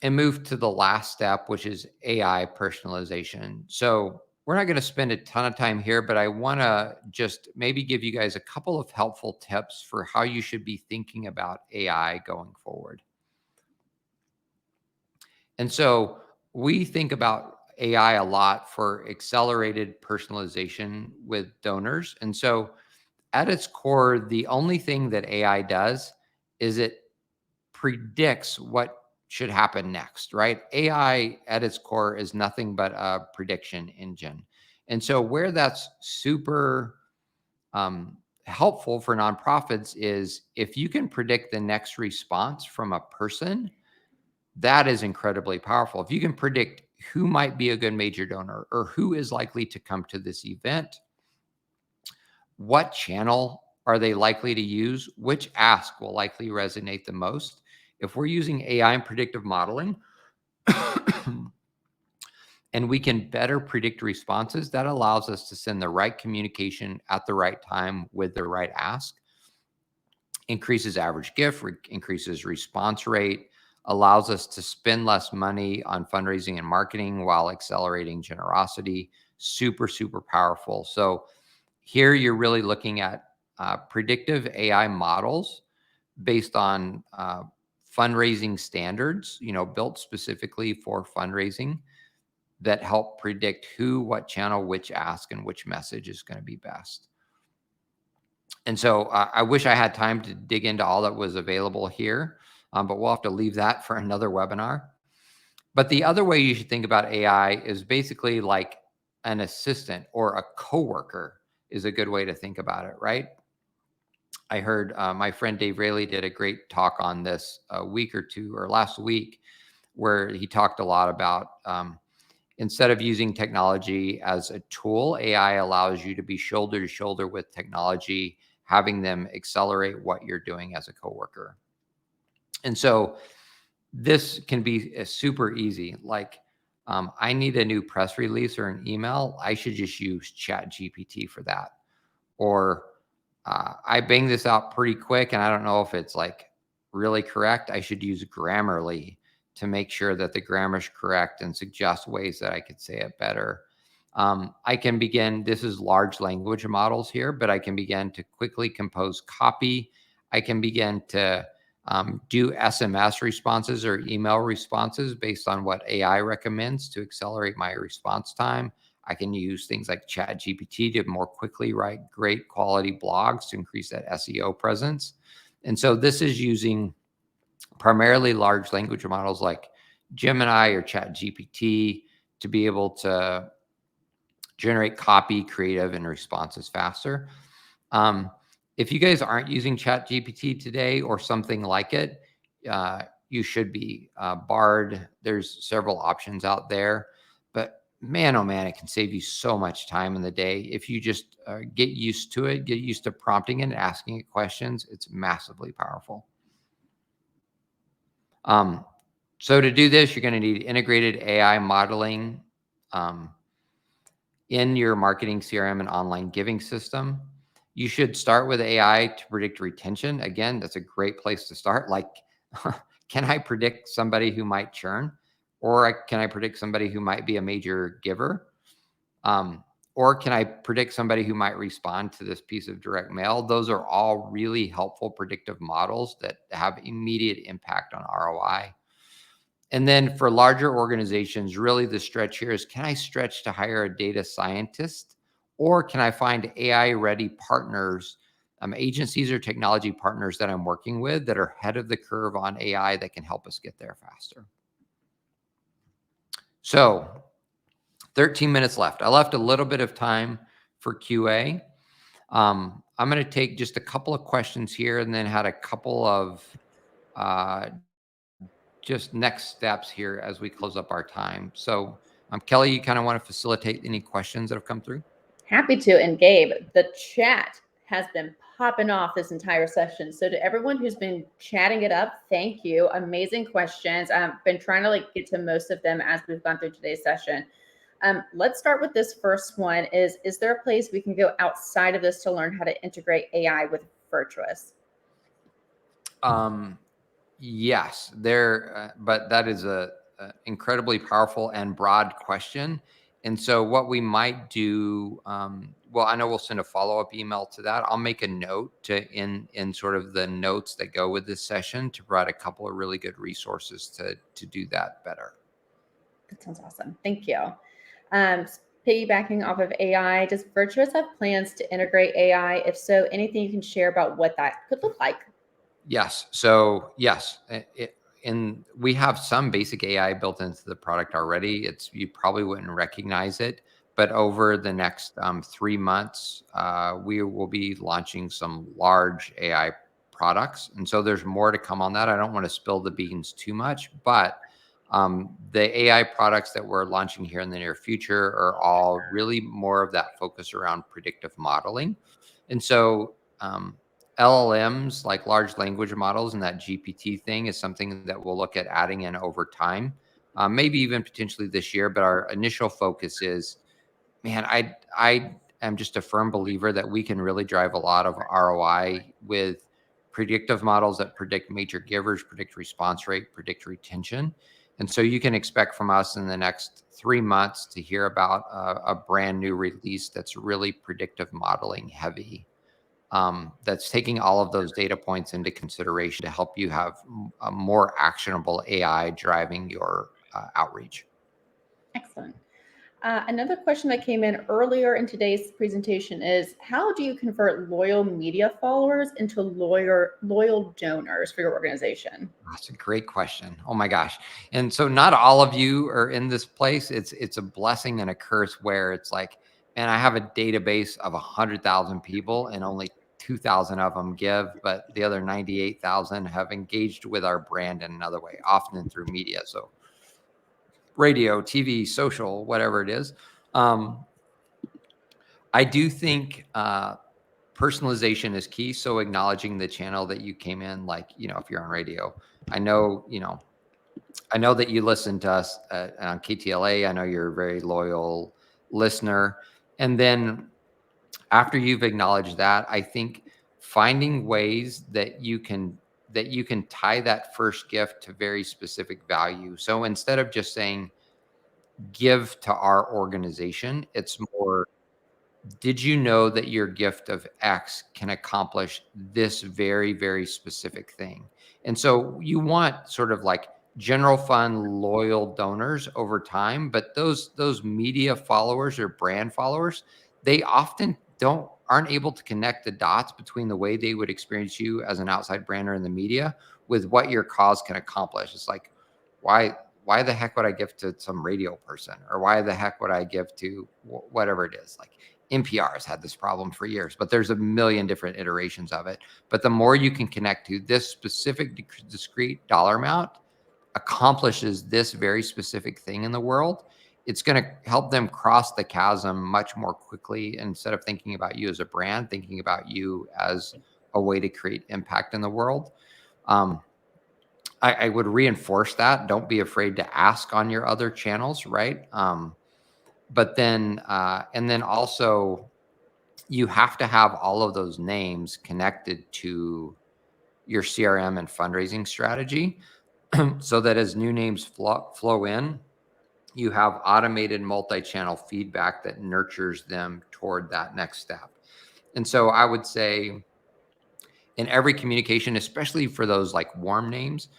and move to the last step, which is AI personalization. So we're not going to spend a ton of time here, but I want to just maybe give you guys a couple of helpful tips for how you should be thinking about AI going forward. And so we think about AI a lot for accelerated personalization with donors. And so at its core, the only thing that AI does is it predicts what should happen next, right? AI at its core is nothing but a prediction engine. And so where that's super helpful for nonprofits is if you can predict the next response from a person, that is incredibly powerful. If you can predict who might be a good major donor or who is likely to come to this event, what channel are they likely to use, which ask will likely resonate the most. If we're using AI and predictive modeling and we can better predict responses, that allows us to send the right communication at the right time with the right ask, increases average gift, increases response rate, allows us to spend less money on fundraising and marketing while accelerating generosity. Super, super powerful. So here you're really looking at predictive AI models based on fundraising standards, built specifically for fundraising that help predict who, what channel, which ask, and which message is going to be best. And so I wish I had time to dig into all that was available here, but we'll have to leave that for another webinar. But the other way you should think about AI is basically like an assistant or a coworker is a good way to think about it, right? I heard my friend Dave Rayleigh did a great talk on this a week or two or last week, where he talked a lot about instead of using technology as a tool, AI allows you to be shoulder to shoulder with technology, having them accelerate what you're doing as a coworker. And so this can be super easy. Like I need a new press release or an email. I should just use ChatGPT for that. Or I bang this out pretty quick and I don't know if it's like really correct. I should use Grammarly to make sure that the grammar is correct and suggest ways that I could say it better. I can begin, this is large language models here, but I can begin to quickly compose copy. I can begin to do SMS responses or email responses based on what AI recommends to accelerate my response time. I can use things like ChatGPT to more quickly write great quality blogs to increase that SEO presence. And so this is using primarily large language models like Gemini or ChatGPT to be able to generate copy, creative, and responses faster. If you guys aren't using ChatGPT today or something like it, you should be. Bard, there's several options out there, but man, oh man, it can save you so much time in the day. If you just get used to it, get used to prompting it and asking it questions, it's massively powerful. So to do this, you're going to need integrated AI modeling in your marketing CRM and online giving system. You should start with AI to predict retention. Again, that's a great place to start. Like, can I predict somebody who might churn? Or can I predict somebody who might be a major giver? Or can I predict somebody who might respond to this piece of direct mail? Those are all really helpful predictive models that have immediate impact on ROI. And then for larger organizations, really the stretch here is, can I stretch to hire a data scientist? Or can I find AI-ready partners, agencies or technology partners that I'm working with that are ahead of the curve on AI that can help us get there faster? So 13 minutes left. I left a little bit of time for QA. I'm going to take just a couple of questions here and then had a couple of just next steps here as we close up our time. So, Kelly, you kind of want to facilitate any questions that have come through? Happy to. And Gabe, the chat has been popping off this entire session. So to everyone who's been chatting it up, thank you. Amazing questions. I've been trying to get to most of them as we've gone through today's session. Let's start with this first one. Is there a place we can go outside of this to learn how to integrate AI with Virtuous? Yes, but that is a incredibly powerful and broad question. And so what we might do, well, I know we'll send a follow-up email to that. I'll make a note in sort of the notes that go with this session to provide a couple of really good resources to do that better. That sounds awesome. Thank you. Piggybacking off of AI, does Virtuous have plans to integrate AI? If so, anything you can share about what that could look like? Yes. So yes, we have some basic AI built into the product already. You probably wouldn't recognize it, but over the next 3 months, we will be launching some large AI products, and so there's more to come on that. I don't want to spill the beans too much, but the AI products that we're launching here in the near future are all really more of that focus around predictive modeling, and so. LLMs, like large language models, and that GPT thing is something that we'll look at adding in over time, maybe even potentially this year. But our initial focus is, man, I am just a firm believer that we can really drive a lot of ROI with predictive models that predict major givers, predict response rate, predict retention. And so you can expect from us in the next 3 months to hear about a brand new release that's really predictive modeling heavy, that's taking all of those data points into consideration to help you have a more actionable AI driving your outreach. Excellent. Another question that came in earlier in today's presentation is, how do you convert loyal media followers into loyal donors for your organization? That's a great question. Oh my gosh. And so not all of you are in this place. It's a blessing and a curse where it's like, man, I have a database of 100,000 people and only 2,000 of them give, but the other 98,000 have engaged with our brand in another way, often through media. So radio, TV, social, whatever it is. I do think personalization is key. So acknowledging the channel that you came in, like, if you're on radio, I know, I know that you listen to us on KTLA. I know you're a very loyal listener. And then after you've acknowledged that, I think finding ways that you can tie that first gift to very specific value. So instead of just saying give to our organization, it's more, did you know that your gift of X can accomplish this very, very specific thing? And so you want sort of like general fund loyal donors over time, but those media followers or brand followers, they often aren't able to connect the dots between the way they would experience you as an outside brand or in the media with what your cause can accomplish. It's like, why the heck would I give to some radio person, or why the heck would I give to whatever it is? Like, NPR has had this problem for years, but there's a million different iterations of it. But the more you can connect to this specific discrete dollar amount accomplishes this very specific thing in the world, it's going to help them cross the chasm much more quickly. Instead of thinking about you as a brand, thinking about you as a way to create impact in the world. I would reinforce that. Don't be afraid to ask on your other channels, right? But then, and then also, you have to have all of those names connected to your CRM and fundraising strategy so that as new names flow in, you have automated multi-channel feedback that nurtures them toward that next step. And so I would say in every communication, especially for those like warm names,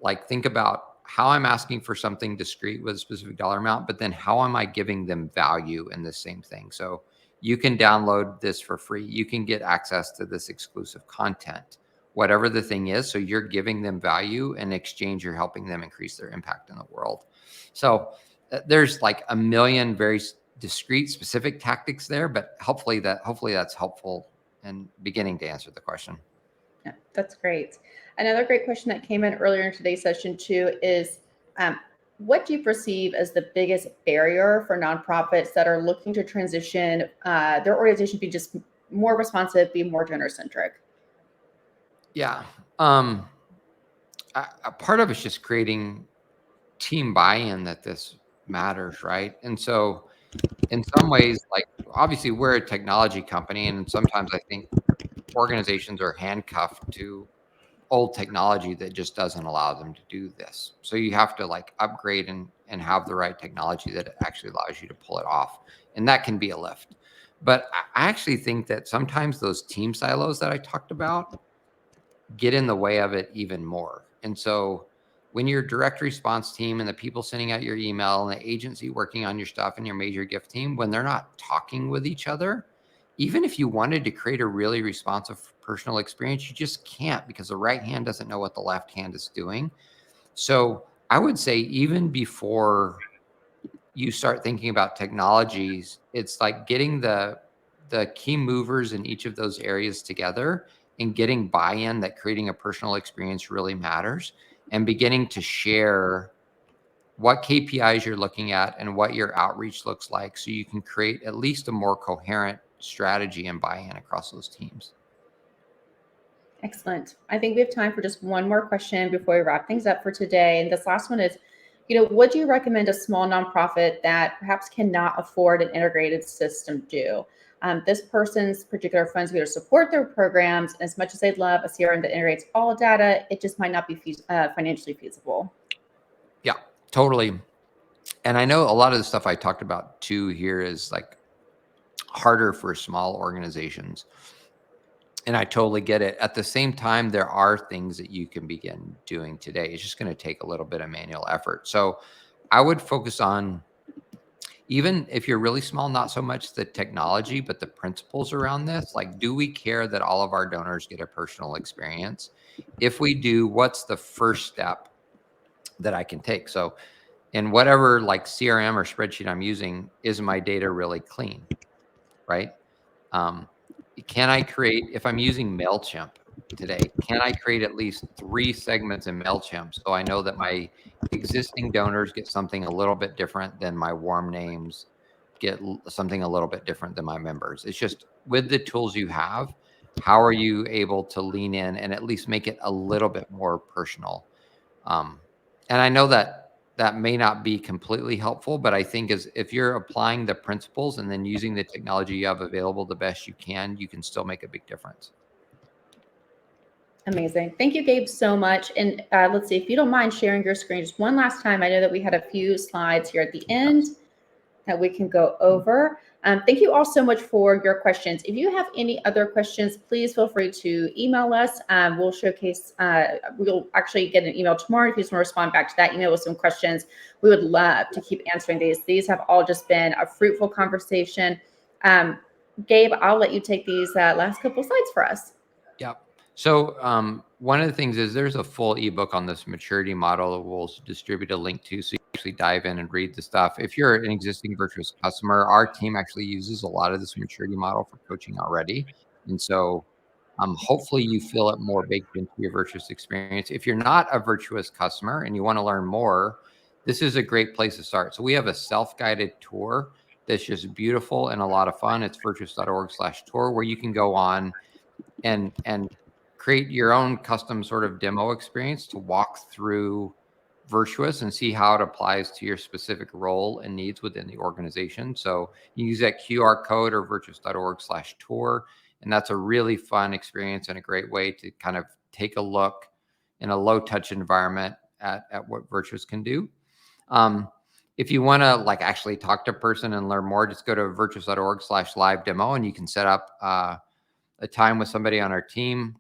like think about how I'm asking for something discrete with a specific dollar amount, but then how am I giving them value in the same thing? So you can download this for free. You can get access to this exclusive content, whatever the thing is. So you're giving them value. In exchange, you're helping them increase their impact in the world. So there's like a million very discrete, specific tactics there, but hopefully that's helpful in beginning to answer the question. Yeah, That's great. Another great question that came in earlier in today's session too is, what do you perceive as the biggest barrier for nonprofits that are looking to transition their organization, be just more responsive, be more donor centric? Yeah. A part of it's just creating team buy-in that this matters, right? And so in some ways, like obviously we're a technology company, and sometimes I think organizations are handcuffed to old technology that just doesn't allow them to do this. So you have to like upgrade and have the right technology that actually allows you to pull it off. And that can be a lift. But I actually think that sometimes those team silos that I talked about get in the way of it even more. And so when your direct response team and the people sending out your email and the agency working on your stuff and your major gift team, when they're not talking with each other, even if you wanted to create a really responsive personal experience, you just can't, because the right hand doesn't know what the left hand is doing. So I would say even before you start thinking about technologies, it's like getting the key movers in each of those areas together and getting buy-in that creating a personal experience really matters, and beginning to share what KPIs you're looking at and what your outreach looks like, so you can create at least a more coherent strategy and buy-in across those teams. Excellent. I think we have time for just one more question before we wrap things up for today. And this last one is, what do you recommend a small nonprofit that perhaps cannot afford an integrated system do? This person's particular funds go to support their programs. And as much as they'd love a CRM that integrates all data, it just might not be financially feasible. Yeah, totally. And I know a lot of the stuff I talked about too here is like harder for small organizations. And I totally get it. At the same time, there are things that you can begin doing today. It's just going to take a little bit of manual effort. So I would focus on, even if you're really small, not so much the technology, but the principles around this. Like, do we care that all of our donors get a personal experience? If we do, what's the first step that I can take? So in whatever like CRM or spreadsheet I'm using, is my data really clean? Right? Um, can I create, if I'm using MailChimp today, can I create at least 3 segments in MailChimp so I know that my existing donors get something a little bit different than my warm names, get something a little bit different than my members? It's just with the tools you have, how are you able to lean in and at least make it a little bit more personal? Um, and I know that that may not be completely helpful, but I think as if you're applying the principles and then using the technology you have available the best you can still make a big difference. Amazing. Thank you, Gabe, so much. And let's see, if you don't mind sharing your screen just one last time. I know that we had a few slides here at the end that we can go over. Thank you all so much for your questions. If you have any other questions, please feel free to email us. We'll showcase, we'll actually get an email tomorrow if you just want to respond back to that email with some questions. We would love to keep answering these. These have all just been a fruitful conversation. Gabe, I'll let you take these last couple slides for us. Yep. So one of the things is there's a full ebook on this maturity model that we'll distribute a link to, so you actually dive in and read the stuff. If you're an existing Virtuous customer, our team actually uses a lot of this maturity model for coaching already. And so hopefully you feel it more baked into your Virtuous experience. If you're not a Virtuous customer and you want to learn more, this is a great place to start. So we have a self-guided tour that's just beautiful and a lot of fun. It's virtuous.org/tour, where you can go on and create your own custom sort of demo experience to walk through Virtuous and see how it applies to your specific role and needs within the organization. So you use that QR code or virtuous.org/tour. And that's a really fun experience and a great way to kind of take a look in a low touch environment at what Virtuous can do. If you want to like actually talk to a person and learn more, just go to virtuous.org/live demo and you can set up a time with somebody on our team.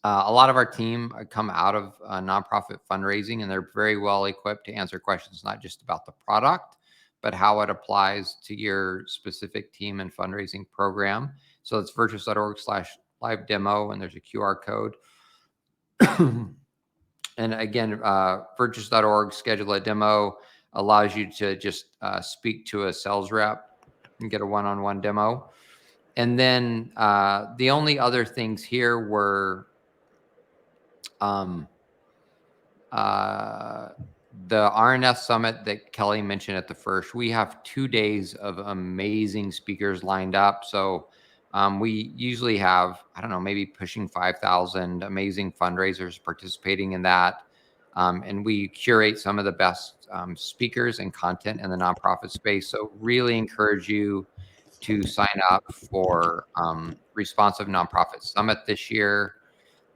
A lot of our team come out of nonprofit fundraising, and they're very well equipped to answer questions, not just about the product, but how it applies to your specific team and fundraising program. So it's virtuous.org/live demo, and there's a QR code. And again, virtuous.org schedule a demo allows you to just speak to a sales rep and get a one-on-one demo. And then the only other things here were The RNS summit that Kelly mentioned at the first, we have 2 days of amazing speakers lined up. So we usually have, I don't know, maybe pushing 5,000 amazing fundraisers participating in that. And we curate some of the best speakers and content in the nonprofit space. So really encourage you to sign up for Responsive Nonprofit Summit this year.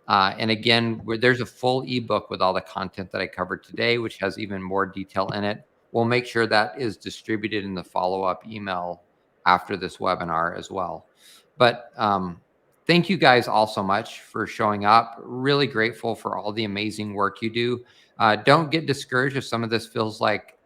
And again, there's a full ebook with all the content that I covered today, which has even more detail in it. We'll make sure that is distributed in the follow-up email after this webinar as well. But thank you guys all so much for showing up. Really grateful for all the amazing work you do. Don't get discouraged if some of this feels like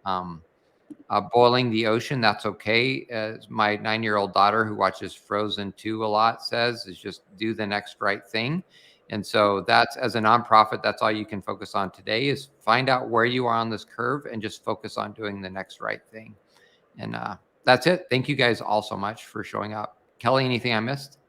boiling the ocean. That's okay. As my 9-year-old daughter, who watches Frozen 2 a lot, says, is just do the next right thing. And so that's, as a nonprofit, that's all you can focus on today, is find out where you are on this curve and just focus on doing the next right thing. And that's it. Thank you guys all so much for showing up. Kelly, anything I missed?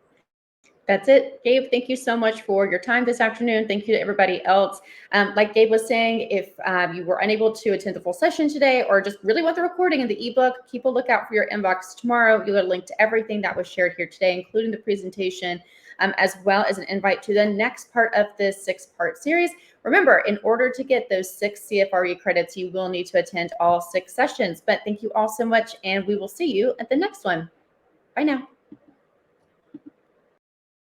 That's it. Gabe, thank you so much for your time this afternoon. Thank you to everybody else. Like Gabe was saying, if you were unable to attend the full session today or just really want the recording and the ebook, keep a lookout for your inbox tomorrow. You'll get a link to everything that was shared here today, including the presentation, as well as an invite to the next part of this 6-part series. Remember, in order to get those 6 CFRE credits, you will need to attend all 6 sessions. But thank you all so much, and we will see you at the next one. Bye now.